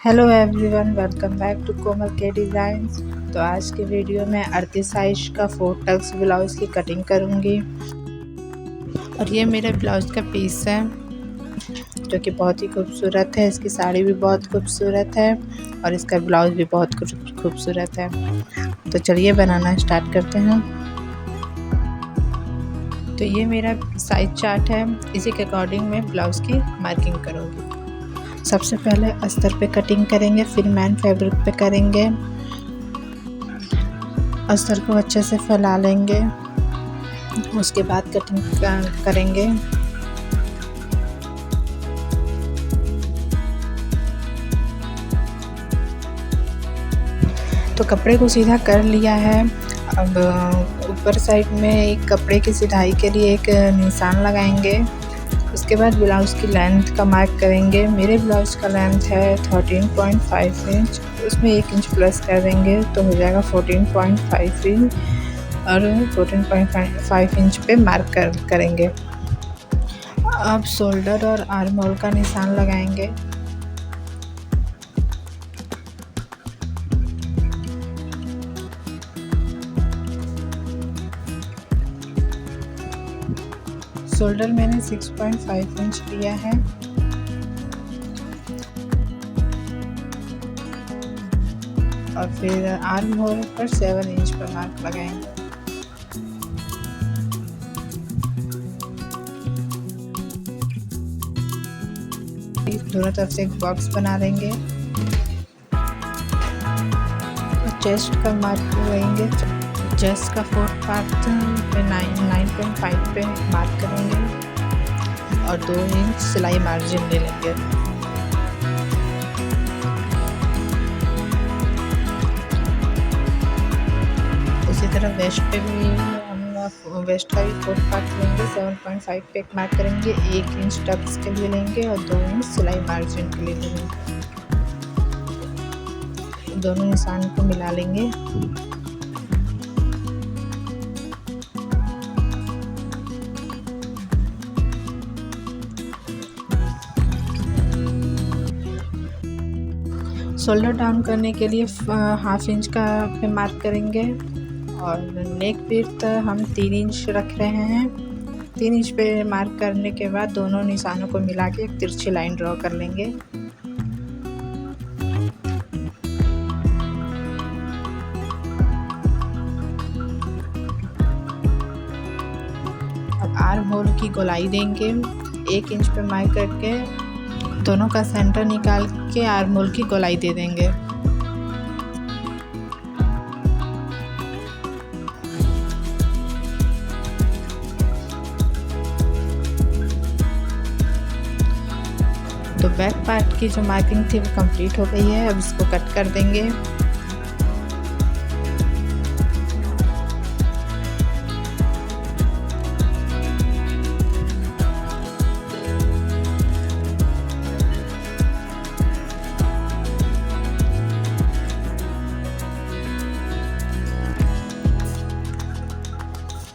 Hello everyone, welcome back to Komal के designs. तो आज की वीडियो में 38 साइज का 4 टक्स ब्लाउज़ की कटिंग करूँगी। और ये मेरे ब्लाउज़ का पीस है जो कि बहुत ही खूबसूरत है। इसकी साड़ी भी बहुत खूबसूरत है और इसका ब्लाउज़ भी बहुत खूबसूरत है। तो चलिए बनाना स्टार्ट करते हैं। तो ये मेरा साइज चार्ट है, इसी के अकॉर्डिंग मैं ब्लाउज़ की मार्किंग करूँगी। सबसे पहले अस्तर पे कटिंग करेंगे, फिर मैन फैब्रिक पे करेंगे। अस्तर को अच्छे से फैला लेंगे, उसके बाद कटिंग करेंगे। तो कपड़े को सीधा कर लिया है। अब ऊपर साइड में एक कपड़े की सिलाई के लिए एक निशान लगाएंगे। उसके बाद ब्लाउज़ की लेंथ का मार्क करेंगे। मेरे ब्लाउज़ का लेंथ है 13.5 इंच, उसमें 1 इंच प्लस कर देंगे तो हो जाएगा 14.5 इंच और 14.5 इंच पे मार्क करेंगे। अब शोल्डर और आर्म होल का निशान लगाएंगे। शोल्डर मैंने 6.5 इंच लिया है। और फिर आर्म होल पर 7 इंच पर मार्क लगाएंगे। दोनों तरफ से एक बॉक्स बना लेंगे और चेस्ट का मार्क लगाएंगे। चेस्ट का 4th पार्ट पे 9.5 पे मार्क करेंगे और 2 इंच सिलाई मार्जिन ले लेंगे। उसी तरह वेस्ट पे भी हम वेस्ट का भी 4th पार्ट लेंगे। 7.5 पे एक मार्क करेंगे, 1 इंच टक्स के लिए लेंगे और 2 इंच सिलाई मार्जिन के लिए लेंगे। दोनों निशान को मिला लेंगे। शोल्डर डाउन करने के लिए 1/2 इंच का पे मार्क करेंगे और नेक विड्थ हम 3 इंच रख रहे हैं। 3 इंच पे मार्क करने के बाद दोनों निशानों को मिला के एक तिरछी लाइन ड्रॉ कर लेंगे। अब आर्म होल की गोलाई देंगे। 1 इंच पे मार्क करके दोनों का सेंटर निकाल के आर्म होल की गोलाई दे देंगे। तो बैक पार्ट की जो मार्किंग थी वो कंप्लीट हो गई है। अब इसको कट कर देंगे।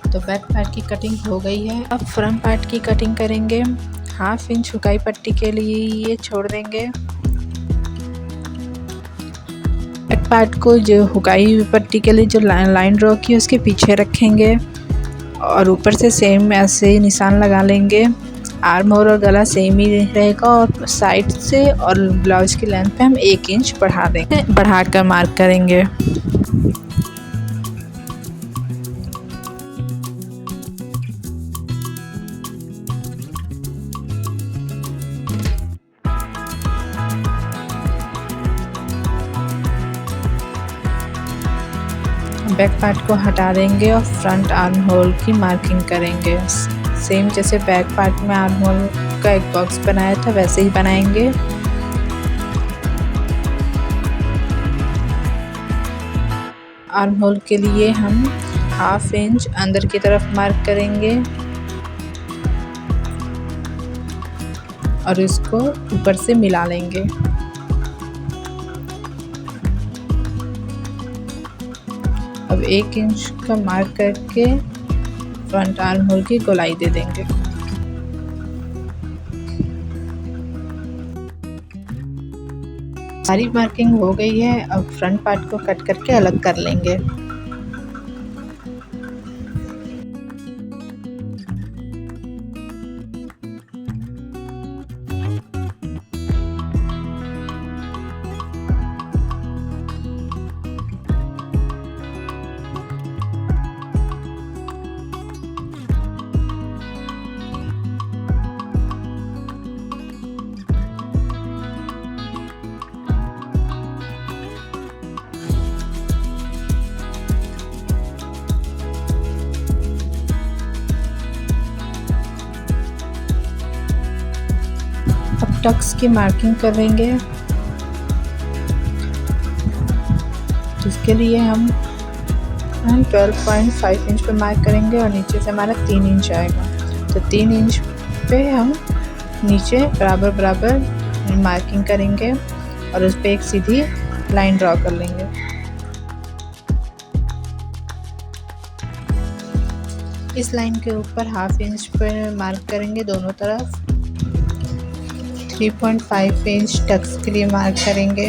तो बैक पार्ट की कटिंग हो गई है। अब फ्रंट पार्ट की कटिंग करेंगे। 1/2 इंच हुकाई पट्टी के लिए ये छोड़ देंगे। बैक पार्ट को जो हुकाई पट्टी के लिए जो लाइन ड्रॉ की है उसके पीछे रखेंगे और ऊपर से सेम ऐसे ही निशान लगा लेंगे। आर्म होल और गला सेम ही रहेगा और साइड से और ब्लाउज की लेंथ पे हम 1 इंच बढ़ा देंगे, बढ़ाकर मार्क करेंगे। बैक पार्ट को हटा देंगे और फ्रंट आर्म होल की मार्किंग करेंगे। सेम जैसे बैक पार्ट में आर्म होल का एक बॉक्स बनाया था वैसे ही बनाएंगे। आर्म होल के लिए हम 1/2 इंच अंदर की तरफ मार्क करेंगे और इसको ऊपर से मिला लेंगे। अब 1 इंच का मार्क करके फ्रंट आर्म होल की गोलाई दे देंगे। सारी मार्किंग हो गई है। अब फ्रंट पार्ट को कट करके अलग कर लेंगे। अब टक्स की मार्किंग करेंगे। इसके लिए हम 12.5 इंच पे मार्क करेंगे और नीचे से हमारा 3 इंच आएगा। तो 3 इंच पे हम नीचे बराबर बराबर मार्किंग करेंगे और उस पर एक सीधी लाइन ड्रॉ कर लेंगे। इस लाइन के ऊपर 1/2 इंच पर मार्क करेंगे दोनों तरफ। 3.5 इंच टक्स के लिए मार्क करेंगे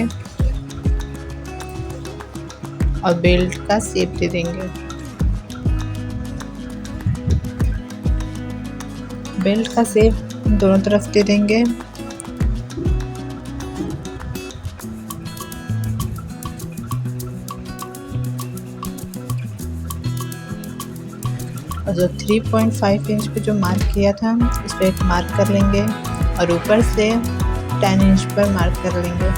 और बेल्ट का शेप दे देंगे। बेल्ट का शेप दोनों तरफ दे देंगे। और जो 3.5 इंच पे जो मार्क किया था उस पर एक मार्क कर लेंगे और ऊपर से 10 इंच पर मार्क कर लेंगे।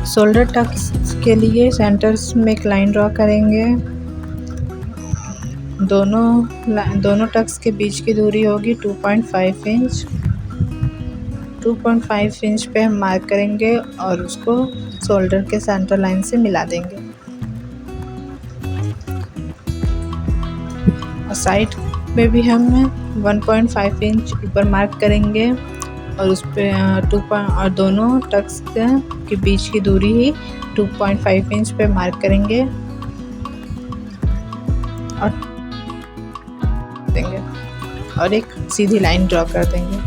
शोल्डर टक्स के लिए सेंटर्स में एक लाइन ड्रॉ करेंगे। दोनों टक्स के बीच की दूरी होगी 2.5 इंच। 2.5 इंच पे हम मार्क करेंगे और उसको शोल्डर के सेंटर लाइन से मिला देंगे। और साइड पे भी हम 1.5 इंच ऊपर मार्क करेंगे और उस पर और दोनों टक्स के बीच की दूरी ही 2.5 इंच पे मार्क करेंगे और देंगे और एक सीधी लाइन ड्रॉ कर देंगे।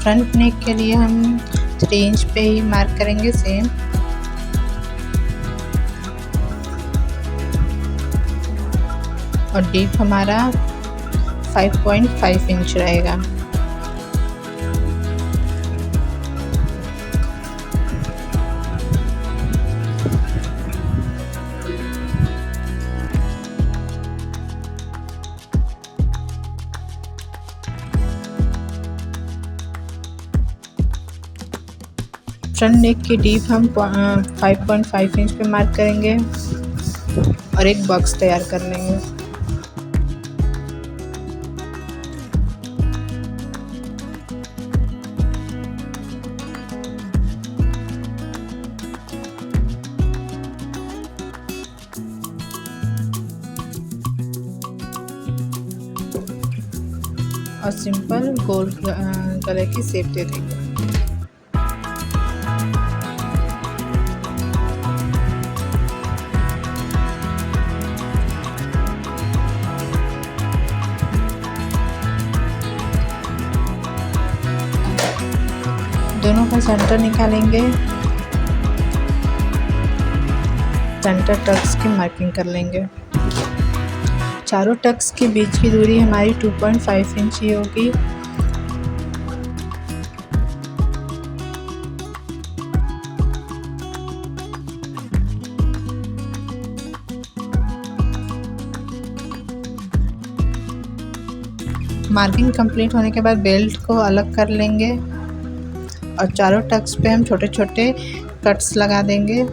फ्रंट नेक के लिए हम 3 इंच पे ही मार्क करेंगे सेम। और डीप हमारा 5.5 इंच रहेगा। फ्रंट नेक की डीप हम 5.5 इंच पे मार्क करेंगे और एक बॉक्स तैयार कर लेंगे। और सिंपल गोल गले की शेप दे देंगे। दोनों का सेंटर निकालेंगे। सेंटर टक्स की मार्किंग कर लेंगे। चारों टक्स के बीच की दूरी हमारी 2.5 इंच ही होगी। मार्किंग कंप्लीट होने के बाद बेल्ट को अलग कर लेंगे और चारों टक्स पे हम छोटे छोटे कट्स लगा देंगे।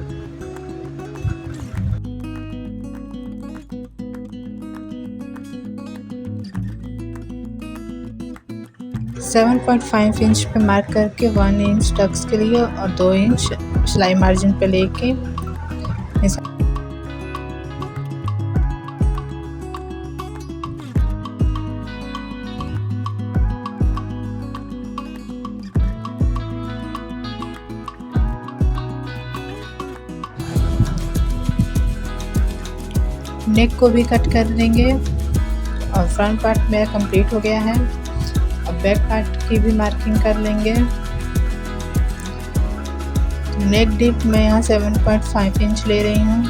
7.5 इंच पे मार्क करके 1 इंच टक्स के लिए और 2 इंच सिलाई मार्जिन पे लेके नेक को भी कट कर देंगे और फ्रंट पार्ट मेरा कंप्लीट हो गया है। अब बैक पार्ट की भी मार्किंग कर लेंगे। नेक डिप मैं यहाँ 7.5 इंच ले रही हूँ।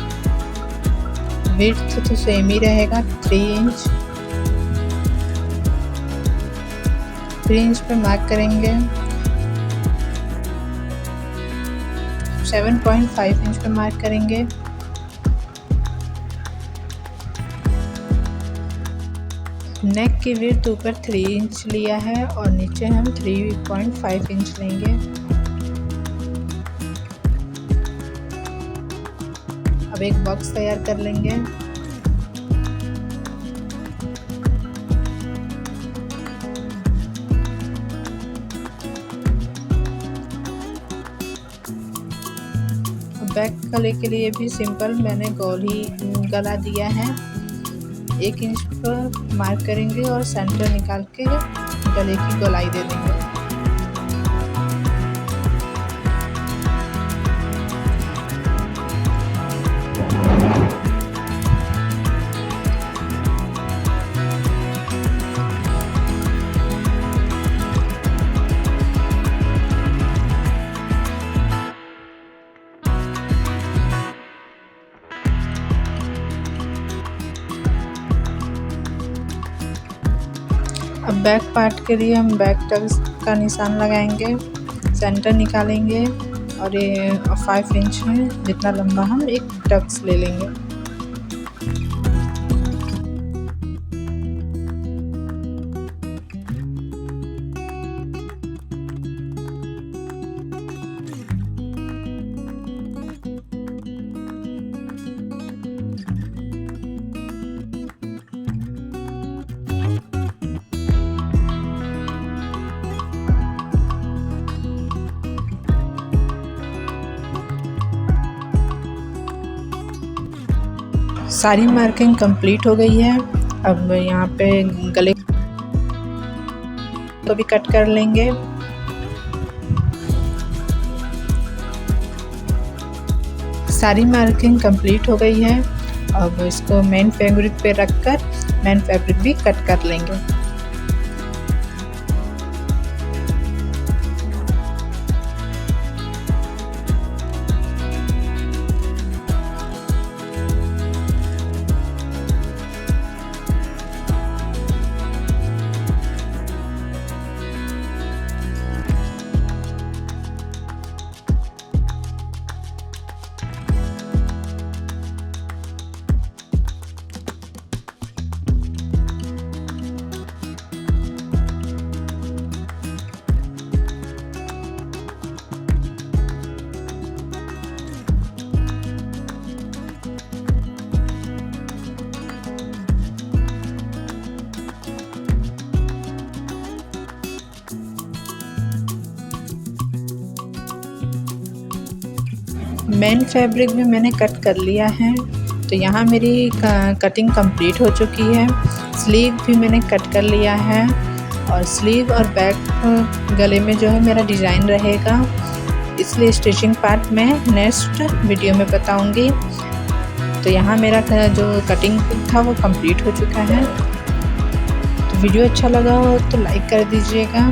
विड्थ तो सेम ही रहेगा 3 इंच। 3 इंच पे मार्क करेंगे। 7.5 इंच पे मार्क करेंगे। नेक की विड्थ ऊपर 3 इंच लिया है और नीचे हम 3.5 इंच लेंगे। अब एक बॉक्स तैयार कर लेंगे। बैक गले के लिए भी सिंपल मैंने गोल ही गला दिया है। 1 इंच पर मार्क करेंगे और सेंटर निकाल के गले की गोलाई दे देंगे। अब बैक पार्ट के लिए हम बैक टक्स का निशान लगाएंगे, सेंटर निकालेंगे और ये 5 इंच में जितना लंबा हम एक टक्स ले लेंगे। सारी मार्किंग कंप्लीट हो गई है। अब यहाँ पे गले को भी कट कर लेंगे। सारी मार्किंग कंप्लीट हो गई है। अब इसको मेन फैब्रिक पे रखकर मेन फैब्रिक भी कट कर लेंगे। मेन फैब्रिक भी मैंने कट कर लिया है, तो यहाँ मेरी कटिंग कंप्लीट हो चुकी है। स्लीव भी मैंने कट कर लिया है और स्लीव और बैक गले में जो है मेरा डिज़ाइन रहेगा, इसलिए स्टिचिंग पार्ट मैं नेक्स्ट वीडियो में बताऊंगी। तो यहाँ मेरा जो कटिंग था वो कंप्लीट हो चुका है। तो वीडियो अच्छा लगा हो तो लाइक कर दीजिएगा।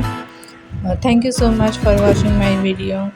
Thank you so much for watching my video.